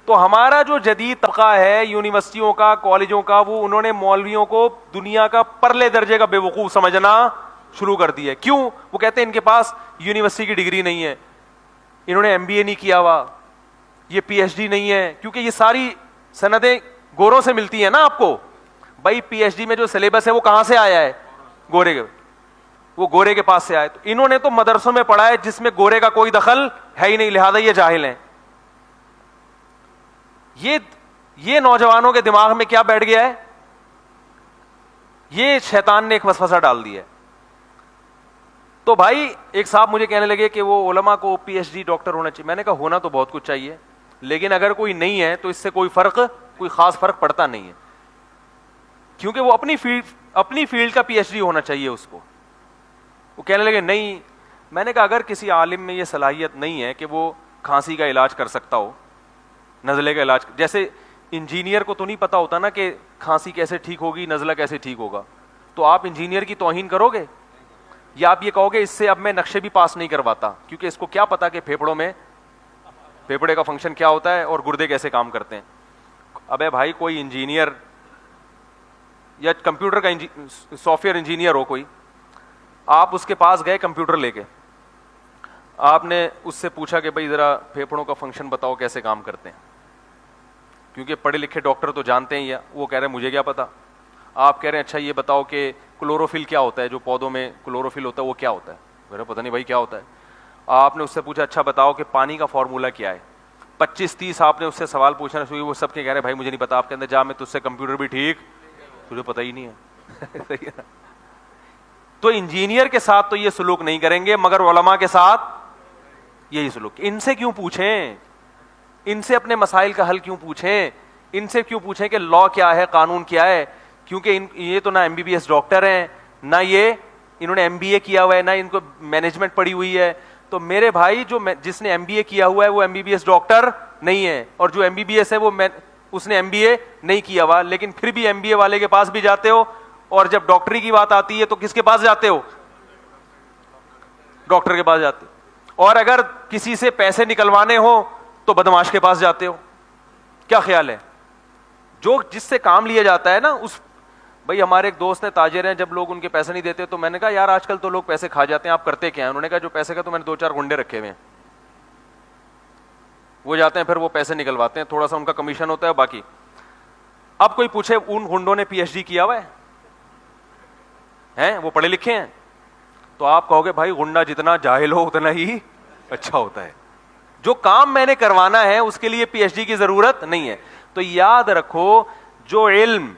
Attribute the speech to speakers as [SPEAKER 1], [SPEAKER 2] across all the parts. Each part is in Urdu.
[SPEAKER 1] تو ہمارا جو جدید طبقہ ہے یونیورسٹیوں کا, کالجوں کا, وہ انہوں نے مولویوں کو دنیا کا پرلے درجے کا بے وقوف سمجھنا شروع کر دیا ہے. کیوں؟ وہ کہتے ہیں ان کے پاس یونیورسٹی کی ڈگری نہیں ہے, انہوں نے MBA نہیں کیا ہوا, یہ PhD نہیں ہے, کیونکہ یہ ساری سندیں گوروں سے ملتی ہیں نا آپ کو. بھائی PhD میں جو سلیبس ہے وہ کہاں سے آیا ہے؟ گورے کے, وہ گورے کے پاس سے آئے. تو انہوں نے تو مدرسوں میں پڑھا ہے جس میں گورے کا کوئی دخل ہے ہی نہیں, لہذا یہ جاہل ہیں. یہ نوجوانوں کے دماغ میں کیا بیٹھ گیا ہے؟ یہ شیطان نے ایک وسوسہ ڈال دیا ہے. تو بھائی ایک صاحب مجھے کہنے لگے کہ وہ علماء کو PhD ڈاکٹر ہونا چاہیے. میں نے کہا ہونا تو بہت کچھ چاہیے, لیکن اگر کوئی نہیں ہے تو اس سے کوئی خاص فرق پڑتا نہیں ہے, کیونکہ وہ اپنی فیلڈ کا PhD ہونا چاہیے اس کو. وہ کہنے لگے نہیں. میں نے کہا اگر کسی عالم میں یہ صلاحیت نہیں ہے کہ وہ کھانسی کا علاج کر سکتا ہو, نزلے کا علاج, جیسے انجینئر کو تو نہیں پتا ہوتا نا کہ کھانسی کیسے ٹھیک ہوگی, نزلہ کیسے ٹھیک ہوگا, تو آپ انجینئر کی توہین کرو گے, یا آپ یہ کہو گے اس سے اب میں نقشے بھی پاس نہیں کرواتا, کیونکہ اس کو کیا پتا کہ پھیپھڑے کا فنکشن کیا ہوتا ہے اور گردے کیسے کام کرتے ہیں. ابے بھائی کوئی انجینئر یا کمپیوٹر کا سافٹ ویئر انجینئر ہو کوئی, آپ اس کے پاس گئے کمپیوٹر لے کے, آپ نے اس سے پوچھا کہ بھائی ذرا پھیپھڑوں کا فنکشن بتاؤ کیسے کام کرتے ہیں, کیونکہ پڑھے لکھے ڈاکٹر تو جانتے ہیں, یا وہ کہہ رہے ہیں مجھے کیا پتا. آپ کہہ رہے ہیں اچھا یہ بتاؤ کہ کلوروفل کیا ہوتا ہے, جو پودوں میں کلوروفل ہوتا ہے وہ کیا ہوتا ہے. میرا پتہ نہیں بھائی کیا ہوتا ہے. آپ نے اس سے پوچھا اچھا بتاؤ کہ پانی کا فارمولا کیا ہے. 25-30 آپ نے اس سے سوال پوچھنا شروع, وہ سب کے کہہ رہے بھائی مجھے نہیں پتا. آپ کہتے ہیں جا میں تجھ سے کمپیوٹر بھی ٹھیک, تجھے پتہ ہی نہیں ہے. صحیح ہے. تو انجینئر کے ساتھ تو یہ سلوک نہیں کریں گے, مگر علماء کے ساتھ یہی سلوک. ان سے کیوں پوچھیں, ان سے اپنے مسائل کا حل کیوں پوچھیں, ان سے کیوں پوچھیں کہ لا کیا ہے, قانون کیا ہے, کیونکہ یہ تو نہ MBBS ڈاکٹر ہیں, نہ یہ انہوں نے MBA کیا ہوا ہے, نہ ان کو مینجمنٹ پڑھی ہوئی ہے. تو میرے بھائی جس نے MBA کیا ہوا ہے وہ MBBS ڈاکٹر نہیں ہے, اور جو MBBS ہے وہ اس نے MBA نہیں کیا ہوا, لیکن پھر بھی MBA والے کے پاس بھی جاتے ہو, اور جب ڈاکٹری کی بات آتی ہے تو کس کے پاس جاتے ہو؟ ڈاکٹر کے پاس جاتے ہو. اور اگر کسی سے پیسے نکلوانے ہو تو بدماش کے پاس جاتے ہو. کیا خیال ہے؟ جس سے کام لیا جاتا ہے نا اس. بھائی ہمارے ایک دوست ہیں تاجر ہیں, جب لوگ ان کے پیسے نہیں دیتے تو میں نے کہا یار آج کل تو لوگ پیسے کھا جاتے ہیں, آپ کرتے کیا ہیں؟ انہوں نے کہا جو پیسے کا تو میں نے 2-4 گنڈے رکھے ہوئے ہیں, وہ جاتے ہیں پھر وہ پیسے نکلواتے ہیں, تھوڑا سا ان کا کمیشن ہوتا ہے باقی. اب کوئی پوچھے ان گنڈوں نے PhD کیا ہوا ہے, وہ پڑھے لکھے ہیں, تو آپ کہو گے بھائی گنڈا جتنا جاہل ہو اتنا ہی اچھا ہوتا ہے. جو کام میں نے کروانا ہے اس کے لیے PhD کی ضرورت نہیں ہے. تو یاد رکھو, جو علم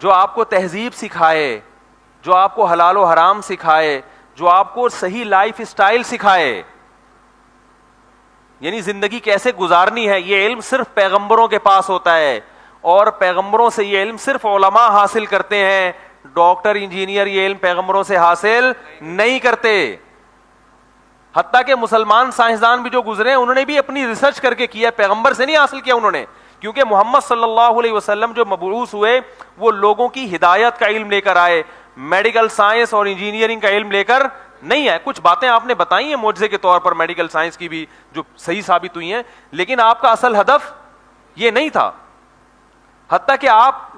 [SPEAKER 1] جو آپ کو تہذیب سکھائے, جو آپ کو حلال و حرام سکھائے, جو آپ کو صحیح لائف اسٹائل سکھائے, یعنی زندگی کیسے گزارنی ہے, یہ علم صرف پیغمبروں کے پاس ہوتا ہے, اور پیغمبروں سے یہ علم صرف علماء حاصل کرتے ہیں. ڈاکٹر انجینئر یہ علم پیغمبروں سے حاصل نہیں کرتے. حتیٰ کہ مسلمان سائنسدان بھی جو گزرے ہیں انہوں نے بھی اپنی ریسرچ کر کے کیا, پیغمبر سے نہیں حاصل کیا انہوں نے, کیونکہ محمد صلی اللہ علیہ وسلم جو مبعوث ہوئے وہ لوگوں کی ہدایت کا علم لے کر آئے, میڈیکل سائنس اور انجینئرنگ کا علم لے کر نہیں آئے. کچھ باتیں آپ نے بتائی ہیں معجزے کے طور پر میڈیکل سائنس کی بھی جو صحیح ثابت ہوئی ہیں, لیکن آپ کا اصل ہدف یہ نہیں تھا. حتیٰ کہ آپ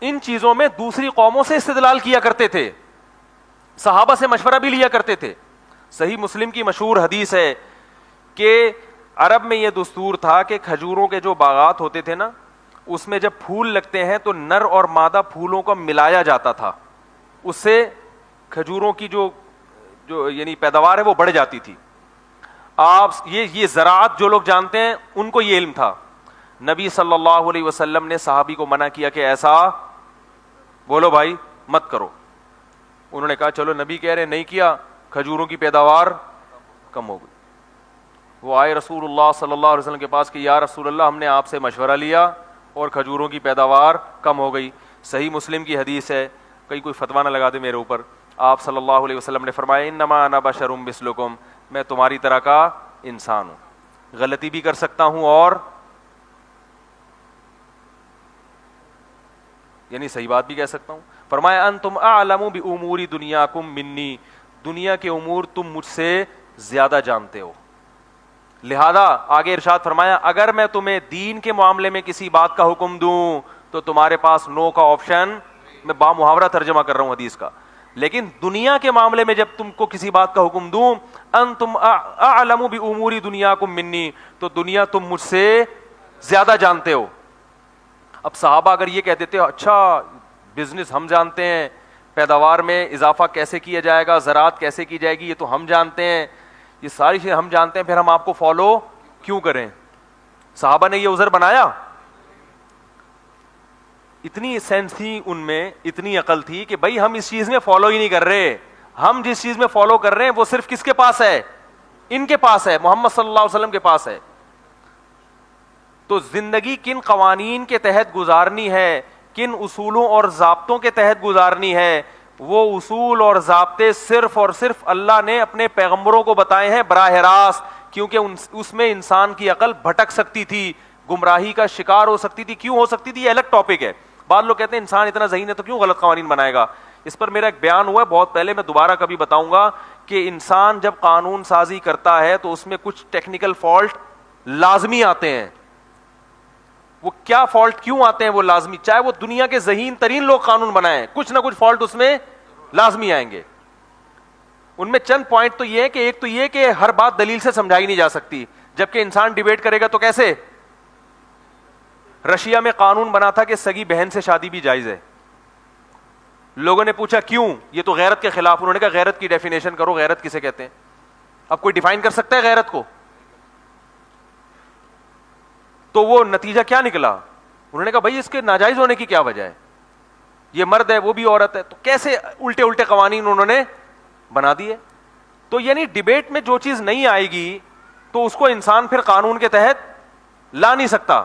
[SPEAKER 1] ان چیزوں میں دوسری قوموں سے استدلال کیا کرتے تھے, صحابہ سے مشورہ بھی لیا کرتے تھے. صحیح مسلم کی مشہور حدیث ہے کہ عرب میں یہ دستور تھا کہ کھجوروں کے جو باغات ہوتے تھے نا, اس میں جب پھول لگتے ہیں تو نر اور مادہ پھولوں کو ملایا جاتا تھا, اس سے کھجوروں کی جو یعنی پیداوار ہے وہ بڑھ جاتی تھی. آپ یہ زراعت جو لوگ جانتے ہیں ان کو یہ علم تھا. نبی صلی اللہ علیہ وسلم نے صحابی کو منع کیا کہ ایسا بولو بھائی مت کرو. انہوں نے کہا چلو نبی کہہ رہے, نہیں کیا, کھجوروں کی پیداوار کم ہو گئی. وہ آئے رسول اللہ صلی اللہ علیہ وسلم کے پاس کہ یا رسول اللہ ہم نے آپ سے مشورہ لیا اور کھجوروں کی پیداوار کم ہو گئی. صحیح مسلم کی حدیث ہے, کوئی فتویٰ نہ لگا دے میرے اوپر. آپ صلی اللہ علیہ وسلم نے فرمایا انما انا بشر مثلکم, میں تمہاری طرح کا انسان ہوں, غلطی بھی کر سکتا ہوں اور یعنی صحیح بات بھی کہہ سکتا ہوں. فرمایا انتم اعلم بامور دنیاکم منی, دنیا کے امور تم مجھ سے زیادہ جانتے ہو. لہذا آگے ارشاد فرمایا اگر میں تمہیں دین کے معاملے میں کسی بات کا حکم دوں تو تمہارے پاس نو کا آپشن, میں بامحاورہ ترجمہ کر رہا ہوں حدیث کا, لیکن دنیا کے معاملے میں جب تم کو کسی بات کا حکم دوں, انتم اعلم بامور دنیاکم منی, تو دنیا تم مجھ سے زیادہ جانتے ہو. اب صحابہ اگر یہ کہہ دیتے اچھا بزنس ہم جانتے ہیں, پیداوار میں اضافہ کیسے کیا جائے گا, زراعت کیسے کی جائے گی, یہ تو ہم جانتے ہیں, یہ ساری چیزیں ہم جانتے ہیں, پھر ہم آپ کو فالو کیوں کریں؟ صحابہ نے یہ عذر بنایا؟ اتنی سینس تھی ان میں, اتنی عقل تھی کہ بھائی ہم اس چیز میں فالو ہی نہیں کر رہے, ہم جس چیز میں فالو کر رہے ہیں وہ صرف کس کے پاس ہے؟ ان کے پاس ہے, محمد صلی اللہ علیہ وسلم کے پاس ہے. تو زندگی کن قوانین کے تحت گزارنی ہے, کن اصولوں اور ضابطوں کے تحت گزارنی ہے, وہ اصول اور ضابطے صرف اور صرف اللہ نے اپنے پیغمبروں کو بتائے ہیں براہ راست, کیونکہ اس میں انسان کی عقل بھٹک سکتی تھی, گمراہی کا شکار ہو سکتی تھی. کیوں ہو سکتی تھی یہ الگ ٹاپک ہے. بعض لوگ کہتے ہیں انسان اتنا ذہین ہے تو کیوں غلط قوانین بنائے گا. اس پر میرا ایک بیان ہوا ہے بہت پہلے, میں دوبارہ کبھی بتاؤں گا کہ انسان جب قانون سازی کرتا ہے تو اس میں کچھ ٹیکنیکل فالٹ لازمی آتے ہیں. وہ کیا فالٹ کیوں آتے ہیں وہ لازمی, چاہے وہ دنیا کے ذہین ترین لوگ قانون بنائیں, کچھ نہ کچھ فالٹ اس میں لازمی آئیں گے. ان میں چند پوائنٹ تو یہ ہے کہ ایک تو یہ کہ ہر بات دلیل سے سمجھائی نہیں جا سکتی, جبکہ انسان ڈیبیٹ کرے گا تو کیسے. رشیا میں قانون بنا تھا کہ سگی بہن سے شادی بھی جائز ہے. لوگوں نے پوچھا کیوں, یہ تو غیرت کے خلاف. انہوں نے کہا غیرت کی ڈیفینیشن کرو, غیرت کسے کہتے ہیں؟ اب کوئی ڈیفائن کر سکتا ہے غیرت کو؟ تو وہ نتیجہ کیا نکلا؟ انہوں نے کہا بھائی اس کے ناجائز ہونے کی کیا وجہ ہے, یہ مرد ہے وہ بھی عورت ہے. تو کیسے الٹے الٹے قوانین انہوں نے بنا دیے. تو یعنی ڈیبیٹ میں جو چیز نہیں آئے گی تو اس کو انسان پھر قانون کے تحت لا نہیں سکتا.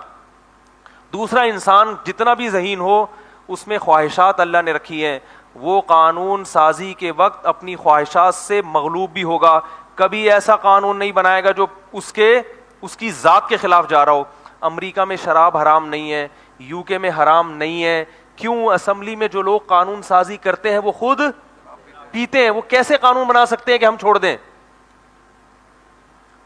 [SPEAKER 1] دوسرا, انسان جتنا بھی ذہین ہو اس میں خواہشات اللہ نے رکھی ہیں, وہ قانون سازی کے وقت اپنی خواہشات سے مغلوب بھی ہوگا. کبھی ایسا قانون نہیں بنائے گا جو اس کی ذات کے خلاف جا رہا ہو. امریکہ میں شراب حرام نہیں ہے, یو کے میں حرام نہیں ہے, کیوں؟ اسمبلی میں جو لوگ قانون سازی کرتے ہیں وہ خود پیتے ہیں, وہ کیسے قانون بنا سکتے ہیں کہ ہم چھوڑ دیں؟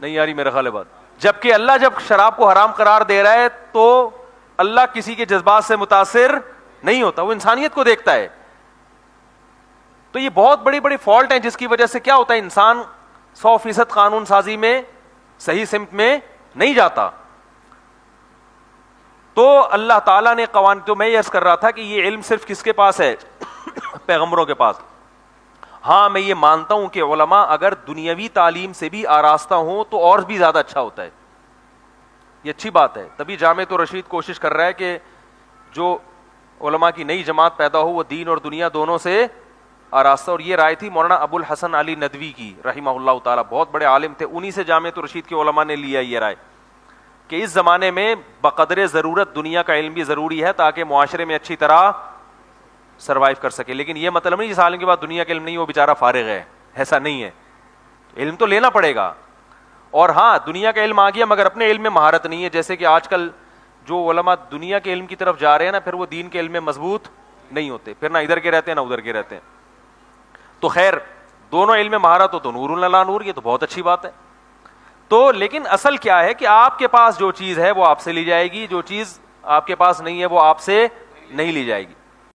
[SPEAKER 1] نہیں یاری میرا خیال ہے بات. جبکہ اللہ جب شراب کو حرام قرار دے رہا ہے تو اللہ کسی کے جذبات سے متاثر نہیں ہوتا, وہ انسانیت کو دیکھتا ہے. تو یہ بہت بڑی بڑی فالٹ ہیں جس کی وجہ سے کیا ہوتا ہے, انسان 100% قانون سازی میں صحیح سمت میں نہیں جاتا. تو اللہ تعالیٰ نے قوانین, تو میں یہ عرض کر رہا تھا کہ یہ علم صرف کس کے پاس ہے؟ پیغمبروں کے پاس. ہاں میں یہ مانتا ہوں کہ علماء اگر دنیاوی تعلیم سے بھی آراستہ ہوں تو اور بھی زیادہ اچھا ہوتا ہے, یہ اچھی بات ہے. تبھی جامعۃ الرشید کوشش کر رہا ہے کہ جو علماء کی نئی جماعت پیدا ہو وہ دین اور دنیا دونوں سے آراستہ. اور یہ رائے تھی مولانا ابو الحسن علی ندوی کی رحمہ اللہ تعالیٰ, بہت بڑے عالم تھے, انہی سے جامعۃ الرشید کے علماء نے لیا یہ رائے کہ اس زمانے میں بقدر ضرورت دنیا کا علم بھی ضروری ہے تاکہ معاشرے میں اچھی طرح سروائیو کر سکے. لیکن یہ مطلب نہیں جس عالم کے بعد دنیا کا علم نہیں وہ بیچارہ فارغ ہے, ایسا نہیں ہے. علم تو لینا پڑے گا. اور ہاں دنیا کا علم آ گیا مگر اپنے علم میں مہارت نہیں ہے. جیسے کہ آج کل جو علماء دنیا کے علم کی طرف جا رہے ہیں نا, پھر وہ دین کے علم میں مضبوط نہیں ہوتے, پھر نہ ادھر کے رہتے ہیں نہ ادھر کے رہتے ہیں. تو خیر دونوں علم میں مہارت ہو تو نور لا نور, یہ تو بہت اچھی بات ہے. تو لیکن اصل کیا ہے کہ آپ کے پاس جو چیز ہے وہ آپ سے لی جائے گی, جو چیز آپ کے پاس نہیں ہے وہ آپ سے نہیں لی جائے گی.